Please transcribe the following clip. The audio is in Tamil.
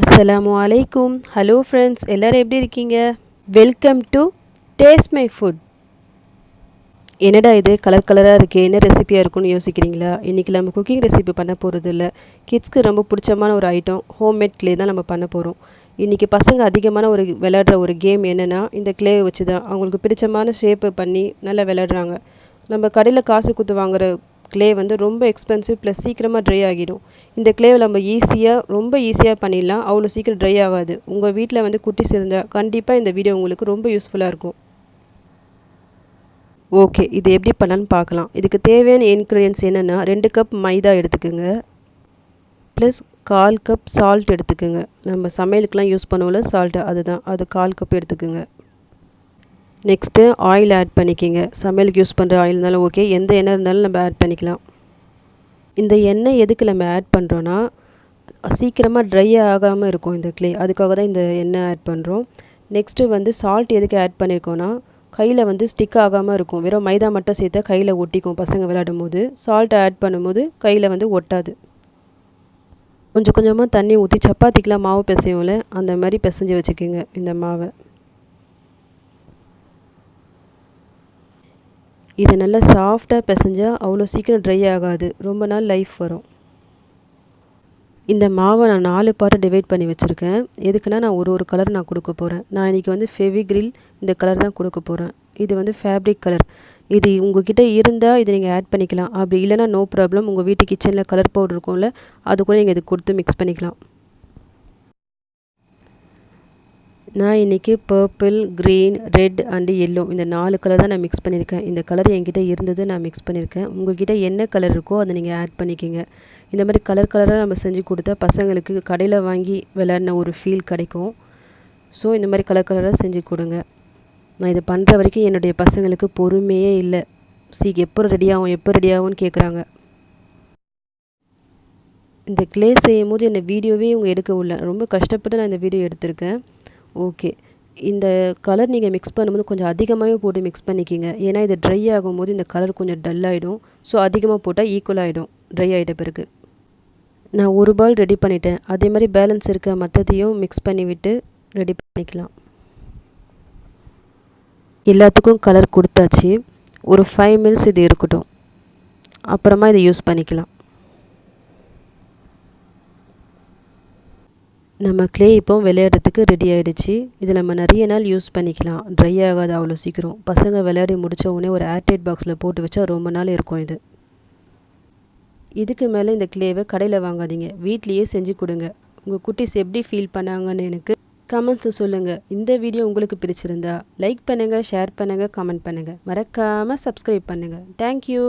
அஸ்ஸலாமு அலைக்கும். ஹலோ ஃப்ரெண்ட்ஸ், எல்லோரும் எப்படி இருக்கீங்க? Welcome to taste my foot. என்னடா இது கலர் கலராக இருக்கே, என்ன ரெசிபியாக இருக்கும்னு யோசிக்கிறீங்களா? இன்றைக்கி நம்ம குக்கிங் ரெசிபி பண்ண போகிறது இல்லை. கிட்ஸ்க்கு ரொம்ப பிடிச்சமான ஒரு ஐட்டம் ஹோம்மேட் க்ளே தான் நம்ம பண்ண போகிறோம். இன்றைக்கி பசங்க அதிகமான விளையாடுற ஒரு கேம் என்னென்னா இந்த க்ளே வச்சு தான் அவங்களுக்கு பிடிச்சமான ஷேப்பை பண்ணி நல்லா விளையாடுறாங்க. நம்ம கடையில் காசு கொடுத்து வாங்குகிற க்ளே ரொம்ப எக்ஸ்பென்சிவ் ப்ளஸ் சீக்கிரமாக ட்ரை ஆகிடும். இந்த க்ளேவை நம்ம ரொம்ப ஈஸியாக பண்ணிடலாம். அவ்வளோ சீக்கிரம் ட்ரை ஆகாது. உங்கள் வீட்டில் குட்டிஸ் இருந்தால் கண்டிப்பாக இந்த வீடியோ உங்களுக்கு ரொம்ப யூஸ்ஃபுல்லாக இருக்கும். ஓகே, இது எப்படி பண்ணலான்னு பார்க்கலாம். இதுக்கு தேவையான இன்க்ரீடியன்ஸ் என்னென்னா 2 கப் மைதா எடுத்துக்கோங்க, ப்ளஸ் 1/4 கப் சால்ட் எடுத்துக்கோங்க. நம்ம சமையலுக்கெலாம் யூஸ் பண்ணுவோம்ல சால்ட்டு, அதுதான், அது 1/4 கப் எடுத்துக்கோங்க. நெக்ஸ்ட்டு ஆயில் ஆட் பண்ணிக்கோங்க. சமையலுக்கு யூஸ் பண்ணுற ஆயில் இருந்தாலும் ஓகே, எந்த எண்ணெய் இருந்தாலும் நம்ம ஆட் பண்ணிக்கலாம். இந்த எண்ணெய் எதுக்கு நம்ம ஆட் பண்ணுறோன்னா சீக்கிரமாக ட்ரை ஆகாமல் இருக்கும் இந்த க்ளே, அதுக்காக தான் இந்த எண்ணெய் ஆட் பண்ணுறோம். நெக்ஸ்ட்டு சால்ட் எதுக்கு ஆட் பண்ணியிருக்கோன்னா கையில் ஸ்டிக் ஆகாமல் இருக்கும். வெறும் மைதா மட்டும் சேர்த்தா கையில் ஒட்டிக்கும். பசங்க விளையாடும் போது சால்ட்டை ஆட் பண்ணும்போது கையில் ஒட்டாது. கொஞ்சம் கொஞ்சமாக தண்ணி ஊற்றி சப்பாத்திக்கெலாம் மாவு பிசையும்ல, அந்த மாதிரி பிசைஞ்சு வச்சுக்கோங்க இந்த மாவை. இது நல்லா சாஃப்டாக பிசைஞ்சால் அவ்வளோ சீக்கிரம் ட்ரை ஆகாது, ரொம்ப நாள் லைஃப் வரும். இந்த மாவை நான் 4 பார்ட்டு டிவைட் பண்ணி வச்சுருக்கேன். எதுக்குன்னா நான் ஒரு கலர் நான் கொடுக்க போகிறேன். நான் இன்றைக்கி ஃபெவிக்ரில் இந்த கலர் தான் கொடுக்க போகிறேன். இது ஃபேப்ரிக் கலர். இது உங்கள்கிட்ட இருந்தால் இதை நீங்கள் ஆட் பண்ணிக்கலாம். அப்படி இல்லைனா நோ ப்ராப்ளம். உங்கள் வீட்டு கிச்சனில் கலர் பவுடர் இருக்கும்ல, அது கூட நீங்கள் இது கொடுத்து மிக்ஸ் பண்ணிக்கலாம். நான் இன்றைக்கி purple, green, red and yellow இந்த 4 கலர் தான் நான் மிக்ஸ் பண்ணியிருக்கேன். இந்த கலர் என்கிட்ட இருந்தது, நான் மிக்ஸ் பண்ணியிருக்கேன். உங்கள்கிட்ட என்ன கலர் இருக்கோ அதை நீங்கள் ஆட் பண்ணிக்கோங்க. இந்த மாதிரி கலர் கலராக நம்ம செஞ்சு கொடுத்தா பசங்களுக்கு கடையில் வாங்கி விளையாடின ஒரு ஃபீல் கிடைக்கும். ஸோ இந்த மாதிரி கலர் கலராக செஞ்சு கொடுங்க. நான் இதை பண்ணுற வரைக்கும் என்னுடைய பசங்களுக்கு பொறுமையே இல்லை. எப்போ ரெடி ஆகும்னு கேட்குறாங்க. இந்த க்ளே செய்யும் போது என்னை வீடியோவே இவங்க எடுக்க விடல. ரொம்ப கஷ்டப்பட்டு நான் இந்த வீடியோ எடுத்திருக்கேன். ஓகே, இந்த கலர் நீங்கள் மிக்ஸ் பண்ணும்போது கொஞ்சம் அதிகமாகவே போட்டு மிக்ஸ் பண்ணிக்கிங்க. ஏன்னா இது ட்ரை ஆகும்போது இந்த கலர் கொஞ்சம் டல் ஆகிடும். ஸோ அதிகமாக போட்டால் ஈக்குவல் ஆகிடும் ட்ரை ஆகிட்ட பிறகு. நான் ஒரு பால் ரெடி பண்ணிட்டேன். அதே மாதிரி பேலன்ஸ் இருக்க மற்றதையும் மிக்ஸ் பண்ணி விட்டு ரெடி பண்ணிக்கலாம். எல்லாத்துக்கும் கலர் கொடுத்தாச்சு. ஒரு 5 மினிட்ஸ் இது இருக்கட்டும், அப்புறமா இதை யூஸ் பண்ணிக்கலாம். நம்ம க்ளே இப்போ விளையாடுறதுக்கு ரெடி ஆகிடுச்சு. இதில் நம்ம நிறைய நாள் யூஸ் பண்ணிக்கலாம். ட்ரை ஆகாது அவ்வளோ சீக்கிரம். பசங்க விளையாடி முடித்த உடனே ஒரு ஏர்டைட் பாக்ஸில் போட்டு வச்சா ரொம்ப நாள் இருக்கும் இது. இதுக்கு மேலே இந்த க்ளேவை கடையில் வாங்காதீங்க, வீட்லேயே செஞ்சு கொடுங்க. உங்கள் குட்டீஸ் எப்படி ஃபீல் பண்ணாங்கன்னு எனக்கு கமெண்ட்ஸில் சொல்லுங்கள். இந்த வீடியோ உங்களுக்கு பிடிச்சிருந்தா லைக் பண்ணுங்கள், ஷேர் பண்ணுங்கள், கமெண்ட் பண்ணுங்கள். மறக்காமல் சப்ஸ்கிரைப் பண்ணுங்கள். தேங்க்யூ.